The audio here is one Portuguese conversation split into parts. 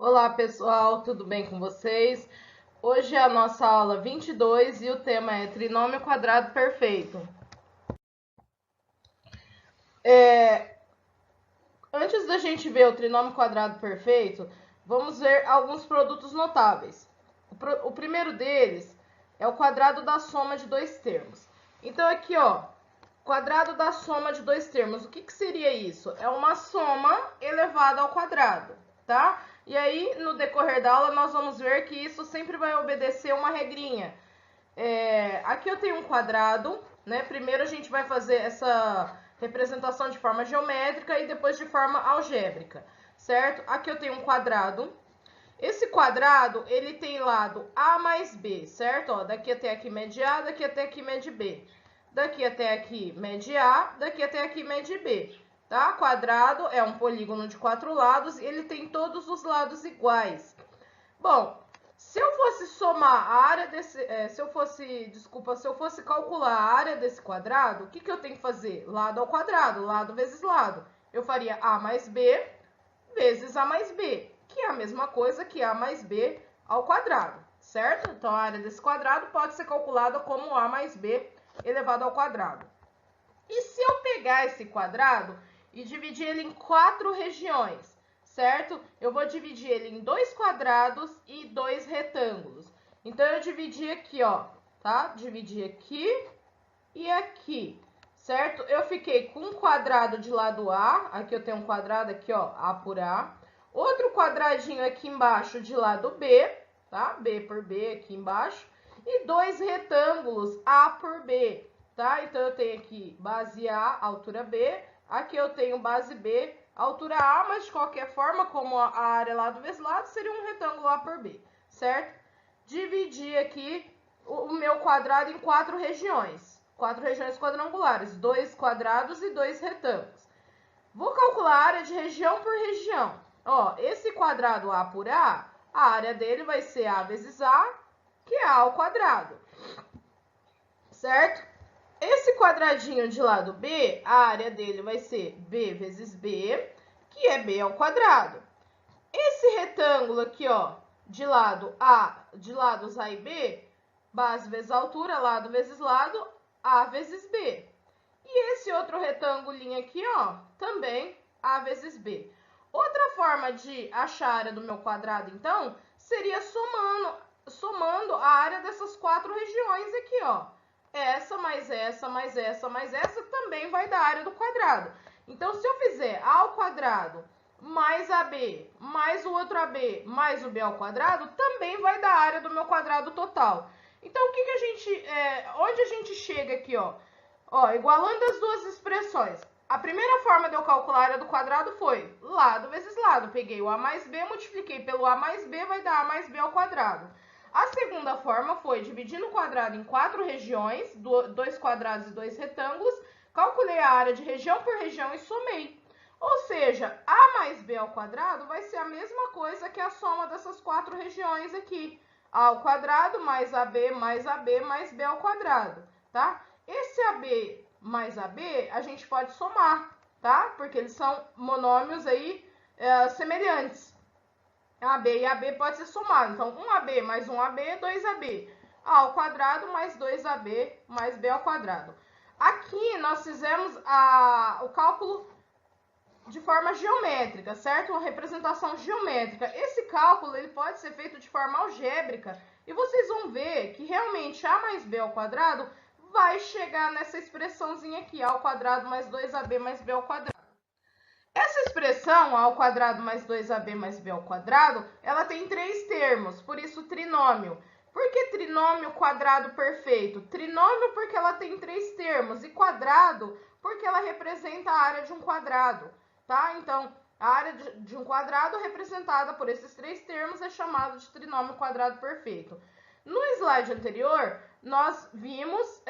Olá pessoal, tudo bem com vocês? Hoje é a nossa aula 22 e o tema é trinômio quadrado perfeito. Antes da gente ver o trinômio quadrado perfeito, vamos ver alguns produtos notáveis. O primeiro deles é o quadrado da soma de dois termos. Então aqui, ó, quadrado da soma de dois termos. O que seria isso? É uma soma elevada ao quadrado, tá? E aí, no decorrer da aula, nós vamos ver que isso sempre vai obedecer uma regrinha. Aqui eu tenho um quadrado, né? Primeiro a gente vai fazer essa representação de forma geométrica e depois de forma algébrica, certo? Aqui eu tenho um quadrado. Esse quadrado, ele tem lado A mais B, certo? Ó, daqui até aqui mede A, daqui até aqui mede B. Daqui até aqui mede A, daqui até aqui mede B, tá? Quadrado é um polígono de 4 lados e ele tem todos os lados iguais. Bom, se eu fosse somar a área desse, se eu fosse calcular a área desse quadrado, o que eu tenho que fazer? Lado ao quadrado, lado vezes lado. Eu faria A mais B vezes A mais B, que é a mesma coisa que A mais B ao quadrado, certo? Então, a área desse quadrado pode ser calculada como A mais B elevado ao quadrado. E se eu pegar esse quadrado e dividir ele em 4 regiões, certo? Eu vou dividir ele em 2 quadrados e 2 retângulos. Então, eu dividi aqui, ó, tá? Dividi aqui e aqui, certo? Eu fiquei com um quadrado de lado A, aqui eu tenho um quadrado aqui, ó, A por A. Outro quadradinho aqui embaixo de lado B, tá? B por B aqui embaixo. E 2 retângulos A por B, tá? Então, eu tenho aqui base A, altura B. Aqui eu tenho base B, altura A, mas de qualquer forma, como a área é lado vezes lado, seria um retângulo A por B, certo? Dividi aqui o meu quadrado em 4 regiões. 4 regiões quadrangulares, 2 quadrados e 2 retângulos. Vou calcular a área de região por região. Ó, esse quadrado A por A, a área dele vai ser A vezes A, que é A ao quadrado, certo? Esse quadradinho de lado B, a área dele vai ser B vezes B, que é B ao quadrado. Esse retângulo aqui, ó, de lado A, de lados A e B, base vezes altura, lado vezes lado, A vezes B. E esse outro retângulo aqui, ó, também A vezes B. Outra forma de achar a área do meu quadrado, então, seria somando a área dessas 4 regiões aqui, ó. Essa mais essa, mais essa, mais essa, também vai dar a área do quadrado. Então, se eu fizer A ao quadrado mais AB, mais o outro AB, mais o B ao quadrado, também vai dar a área do meu quadrado total. Então, onde a gente chega aqui, ó? Ó, igualando as duas expressões. A primeira forma de eu calcular a área do quadrado foi lado vezes lado. Peguei o A mais B, multipliquei pelo A mais B, vai dar A mais B ao quadrado. A segunda forma foi dividindo o quadrado em 4 regiões, 2 quadrados e 2 retângulos. Calculei a área de região por região e somei. Ou seja, A mais B ao quadrado vai ser a mesma coisa que a soma dessas 4 regiões aqui. A ao quadrado mais AB mais AB mais B ao quadrado, tá? Esse AB mais AB a gente pode somar, tá? Porque eles são monômios aí semelhantes. AB e AB pode ser somado. Então, 1AB mais 1AB é 2AB. A ao quadrado mais 2AB mais B ao quadrado. Aqui nós fizemos o cálculo de forma geométrica, certo? Uma representação geométrica. Esse cálculo ele pode ser feito de forma algébrica e vocês vão ver que realmente A mais B ao quadrado vai chegar nessa expressãozinha aqui, A ao quadrado mais 2AB mais B ao quadrado. Essa expressão, A ao quadrado mais 2AB mais B ao quadrado, ela tem 3 termos, por isso trinômio. Por que trinômio quadrado perfeito? Trinômio porque ela tem 3 termos e quadrado porque ela representa a área de um quadrado, tá? Então, a área de um quadrado representada por esses 3 termos é chamada de trinômio quadrado perfeito. No slide anterior, nós vimos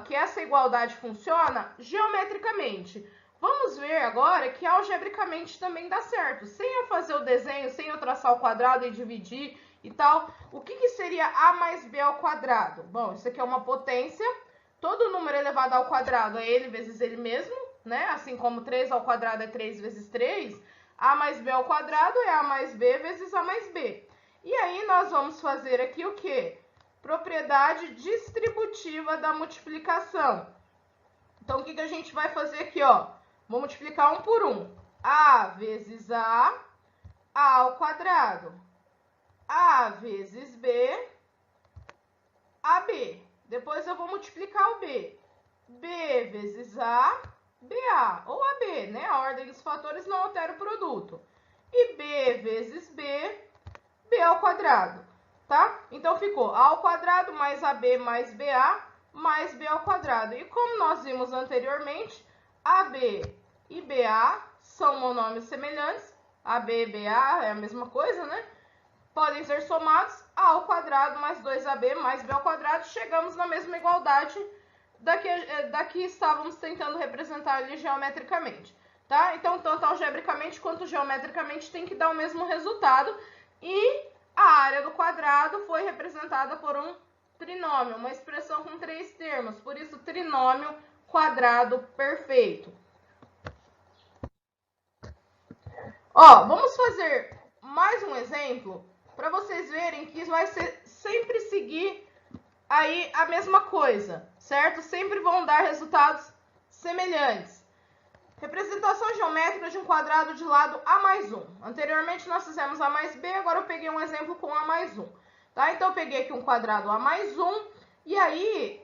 que essa igualdade funciona geometricamente. Vamos ver agora que algebricamente também dá certo. Sem eu fazer o desenho, sem eu traçar o quadrado e dividir e tal, o que seria A mais B ao quadrado? Bom, isso aqui é uma potência. Todo número elevado ao quadrado é ele vezes ele mesmo, né? Assim como 3 ao quadrado é 3 vezes 3. A mais B ao quadrado é A mais B vezes A mais B. E aí, nós vamos fazer aqui o quê? Propriedade distributiva da multiplicação. Então, o que a gente vai fazer aqui, ó? Vou multiplicar 1 por 1. A vezes A ao quadrado. A vezes B, AB. Depois eu vou multiplicar o B. B vezes A, BA, ou AB, né? A ordem dos fatores não altera o produto. E B vezes B, B ao quadrado, tá? Então, ficou A ao quadrado mais AB mais BA mais B ao quadrado. E como nós vimos anteriormente, AB e BA são monômios semelhantes. AB e BA é a mesma coisa, né? Podem ser somados. A ao quadrado mais 2AB mais B ao quadrado. Chegamos na mesma igualdade daqui estávamos tentando representar ali geometricamente, tá? Então, tanto algebricamente quanto geometricamente tem que dar o mesmo resultado. E a área do quadrado foi representada por um trinômio, uma expressão com 3 termos. Por isso, trinômio quadrado perfeito. Ó, vamos fazer mais um exemplo para vocês verem que vai sempre seguir aí a mesma coisa, certo? Sempre vão dar resultados semelhantes. Representação geométrica de um quadrado de lado A mais 1. Anteriormente nós fizemos A mais B, agora eu peguei um exemplo com A mais 1. Tá? Então eu peguei aqui um quadrado A mais 1 e aí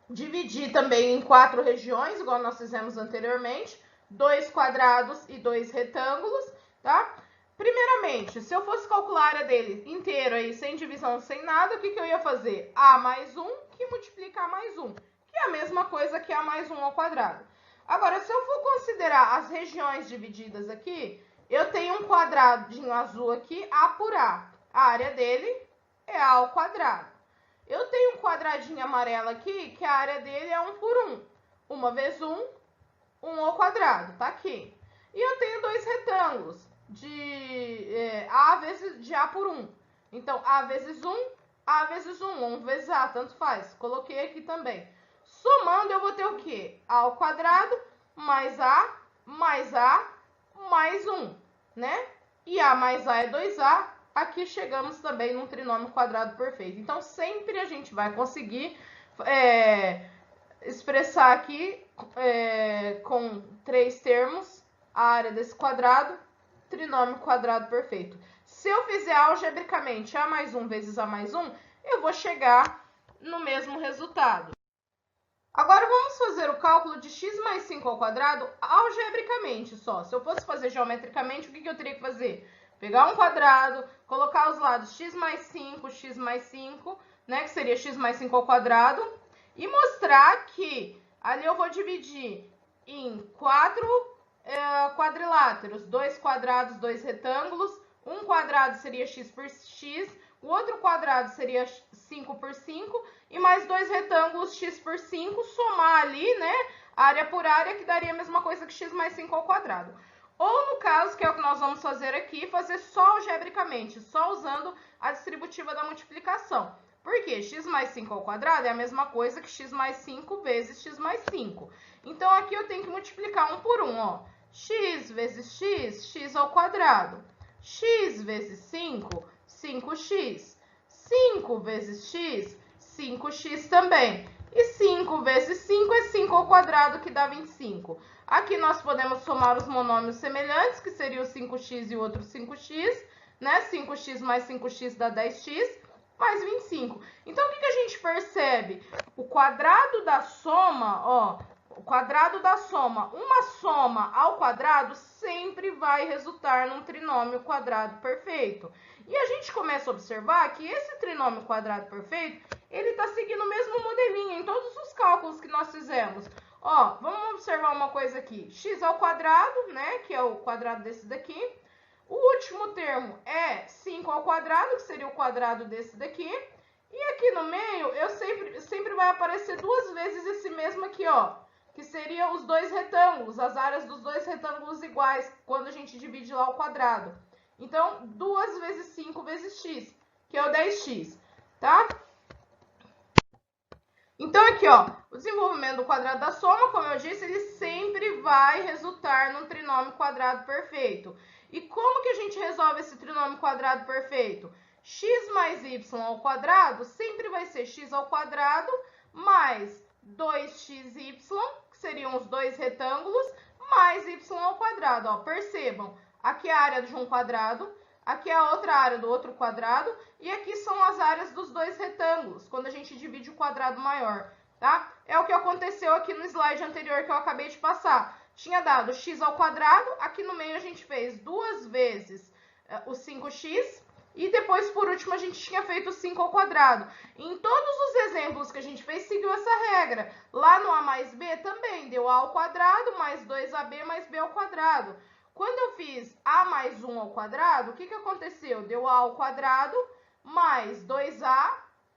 dividi também em 4 regiões, igual nós fizemos anteriormente. 2 quadrados e 2 retângulos, tá? Primeiramente, se eu fosse calcular a área dele inteiro aí, sem divisão, sem nada, o que eu ia fazer? A mais 1, que multiplica A mais 1, que é a mesma coisa que A mais 1 ao quadrado. Agora, se eu for considerar as regiões divididas aqui, eu tenho um quadradinho azul aqui, A por A. A área dele é A ao quadrado. Eu tenho um quadradinho amarelo aqui, que a área dele é 1 por 1. 1 vezes 1, 1 ao quadrado, tá aqui. E eu tenho 2 retângulos A vezes de A por 1. Então, A vezes 1, A vezes 1. 1 vezes A, tanto faz. Coloquei aqui também. Somando, eu vou ter o quê? A ao quadrado mais A mais 1, né? E A mais A é 2A. Aqui chegamos também num trinômio quadrado perfeito. Então, sempre a gente vai conseguir expressar aqui com 3 termos a área desse quadrado, trinômio quadrado perfeito. Se eu fizer algebricamente A mais 1 vezes A mais 1, eu vou chegar no mesmo resultado. Agora, vamos fazer o cálculo de x mais 5 ao quadrado algebricamente só. Se eu fosse fazer geometricamente, o que eu teria que fazer? Pegar um quadrado, colocar os lados x mais 5, né, que seria x mais 5 ao quadrado, e mostrar que ali eu vou dividir em 4 quadriláteros, 2 quadrados, 2 retângulos. Um quadrado seria x por x, o outro quadrado seria 5 por 5, e mais 2 retângulos x por 5, somar ali, né, área por área, que daria a mesma coisa que x mais 5 ao quadrado. Ou no caso, que é o que nós vamos fazer aqui, fazer só algebricamente, só usando a distributiva da multiplicação. Por quê? X mais 5 ao quadrado é a mesma coisa que x mais 5 vezes x mais 5. Então, aqui eu tenho que multiplicar 1 por 1, ó. X vezes x, x ao quadrado. X vezes 5, 5x. 5 vezes x, 5x também. E 5 vezes 5 é 5 ao quadrado, que dá 25. Aqui nós podemos somar os monômios semelhantes, que seria o 5x e o outro 5x, né? 5x mais 5x dá 10x, mais 25. Então, o que a gente percebe? O quadrado da soma, ó, o quadrado da soma, uma soma ao quadrado sempre vai resultar num trinômio quadrado perfeito. E a gente começa a observar que esse trinômio quadrado perfeito, ele está seguindo o mesmo modelinho em todos os cálculos que nós fizemos. Ó, vamos observar uma coisa aqui. X ao quadrado, né, que é o quadrado desse daqui. O último termo é 5 ao quadrado, que seria o quadrado desse daqui. E aqui no meio, sempre vai aparecer 2 vezes esse mesmo aqui, ó, que seriam os 2 retângulos, as áreas dos 2 retângulos iguais, quando a gente divide lá o quadrado. Então, 2 vezes 5 vezes x, que é o 10x, tá? Então, aqui, ó, o desenvolvimento do quadrado da soma, como eu disse, ele sempre vai resultar num trinômio quadrado perfeito. E como que a gente resolve esse trinômio quadrado perfeito? X mais y ao quadrado sempre vai ser x ao quadrado mais 2xy, que seriam os dois retângulos, mais y ao quadrado. Ó, percebam, aqui é a área de um quadrado, aqui é a outra área do outro quadrado, e aqui são as áreas dos dois retângulos, quando a gente divide o quadrado maior, tá? É o que aconteceu aqui no slide anterior que eu acabei de passar. Tinha dado x ao quadrado, aqui no meio a gente fez duas vezes o 5x, e depois, por último, a gente tinha feito 5 ao quadrado. Em todos os exemplos que a gente fez, seguiu essa regra. Lá no a mais b também, deu a ao quadrado mais 2ab mais b ao quadrado. Quando eu fiz a mais 1 ao quadrado, o que aconteceu? Deu a ao quadrado mais 2a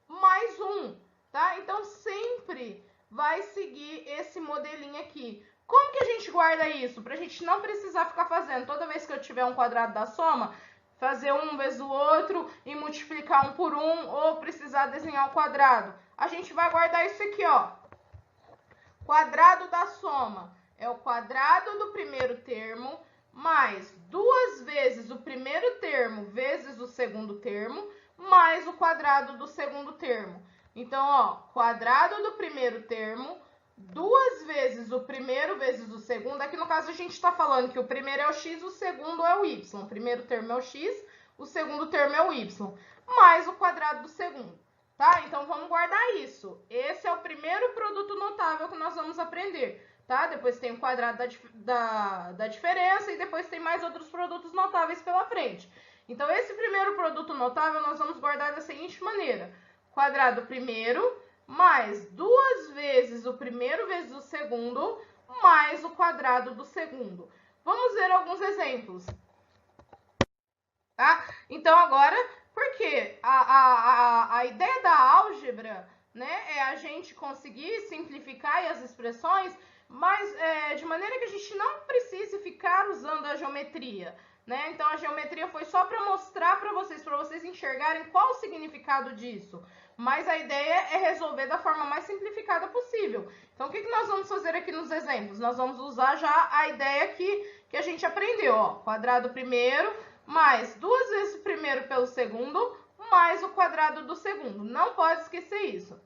mais 1, tá? Então, sempre vai seguir esse modelinho aqui. Como que a gente guarda isso? Para a gente não precisar ficar fazendo, toda vez que eu tiver um quadrado da soma, fazer um vezes o outro e multiplicar um por um, ou precisar desenhar o quadrado. A gente vai guardar isso aqui, ó. Quadrado da soma é o quadrado do primeiro termo mais duas vezes o primeiro termo vezes o segundo termo, mais o quadrado do segundo termo. Então, ó, quadrado do primeiro termo, duas vezes o primeiro vezes o segundo. Aqui no caso a gente está falando que o primeiro é o x, o segundo é o y. O primeiro termo é o x, o segundo termo é o y, mais o quadrado do segundo. Tá? Então, vamos guardar isso. Esse é o primeiro produto notável que nós vamos aprender. Tá? Depois tem o quadrado da diferença e depois tem mais outros produtos notáveis pela frente. Então, esse primeiro produto notável nós vamos guardar da seguinte maneira. Quadrado primeiro mais duas vezes o primeiro vezes o segundo mais o quadrado do segundo. Vamos ver alguns exemplos. Tá? Então, agora, porque a ideia da álgebra, né, é a gente conseguir simplificar as expressões, mas de maneira que a gente não precise ficar usando a geometria, né? Então, a geometria foi só para mostrar para vocês enxergarem qual o significado disso. Mas a ideia é resolver da forma mais simplificada possível. Então, o que nós vamos fazer aqui nos exemplos? Nós vamos usar já a ideia que a gente aprendeu, ó. Quadrado primeiro mais duas vezes o primeiro pelo segundo, mais o quadrado do segundo. Não pode esquecer isso.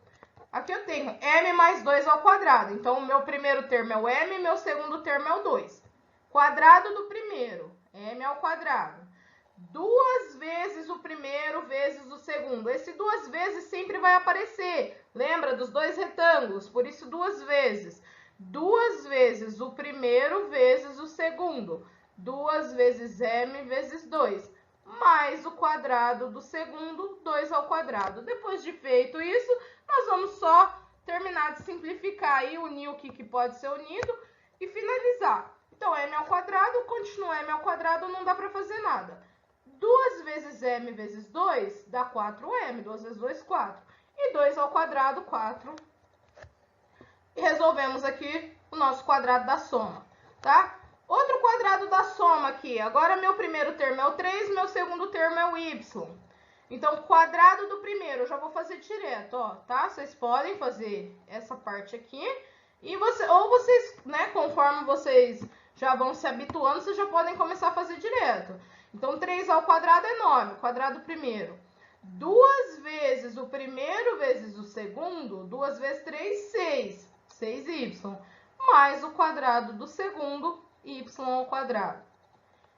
Aqui eu tenho m mais 2 ao quadrado. Então, o meu primeiro termo é o m e meu segundo termo é o 2. Quadrado do primeiro, m ao quadrado. Duas vezes o primeiro vezes o segundo. Esse duas vezes sempre vai aparecer. Lembra dos dois retângulos? Por isso, duas vezes. Duas vezes o primeiro vezes o segundo. 2 vezes m vezes 2, mais o quadrado do segundo, 2 ao quadrado. Depois de feito isso, nós vamos só terminar de simplificar e unir o que pode ser unido e finalizar. Então, m ao quadrado, continua m ao quadrado, não dá para fazer nada. 2 vezes m vezes 2 dá 4m, 2 vezes 2, 4. E 2 ao quadrado, 4. E resolvemos aqui o nosso quadrado da soma, tá? Outro quadrado da soma aqui. Agora, meu primeiro termo é o 3, meu segundo termo é o y. Então, quadrado do primeiro, eu já vou fazer direto, ó, tá? Vocês podem fazer essa parte aqui. E vocês, né, conforme vocês já vão se habituando, vocês já podem começar a fazer direto. Então, 3 ao quadrado é 9, quadrado primeiro. 2 vezes o primeiro vezes o segundo, 2 vezes 3, 6. 6y. Mais o quadrado do segundo, y ao quadrado.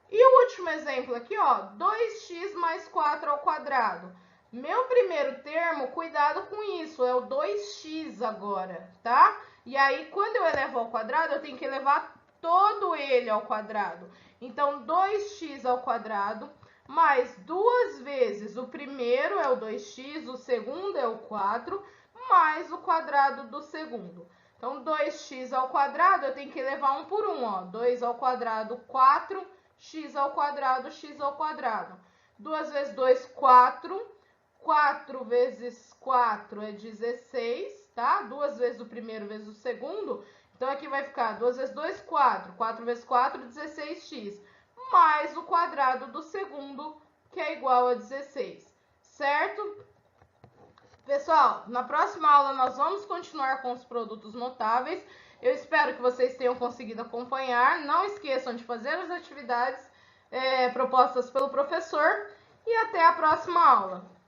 E o último exemplo aqui, ó, 2x mais 4 ao quadrado. Meu primeiro termo, cuidado com isso, é o 2x agora, tá? E aí, quando eu elevo ao quadrado, eu tenho que elevar todo ele ao quadrado. Então, 2x ao quadrado, mais duas vezes o primeiro é o 2x, o segundo é o 4, mais o quadrado do segundo. Então, 2x ao quadrado, eu tenho que levar um por um, ó. 2 ao quadrado, 4, x ao quadrado, x ao quadrado. 2 vezes 2, 4. 4 vezes 4 é 16, tá? 2 vezes o primeiro vezes o segundo. Então, aqui vai ficar 2 vezes 2, 4. 4 vezes 4, 16x. Mais o quadrado do segundo, que é igual a 16, certo? Pessoal, na próxima aula nós vamos continuar com os produtos notáveis. Eu espero que vocês tenham conseguido acompanhar. Não esqueçam de fazer as atividades propostas pelo professor e até a próxima aula.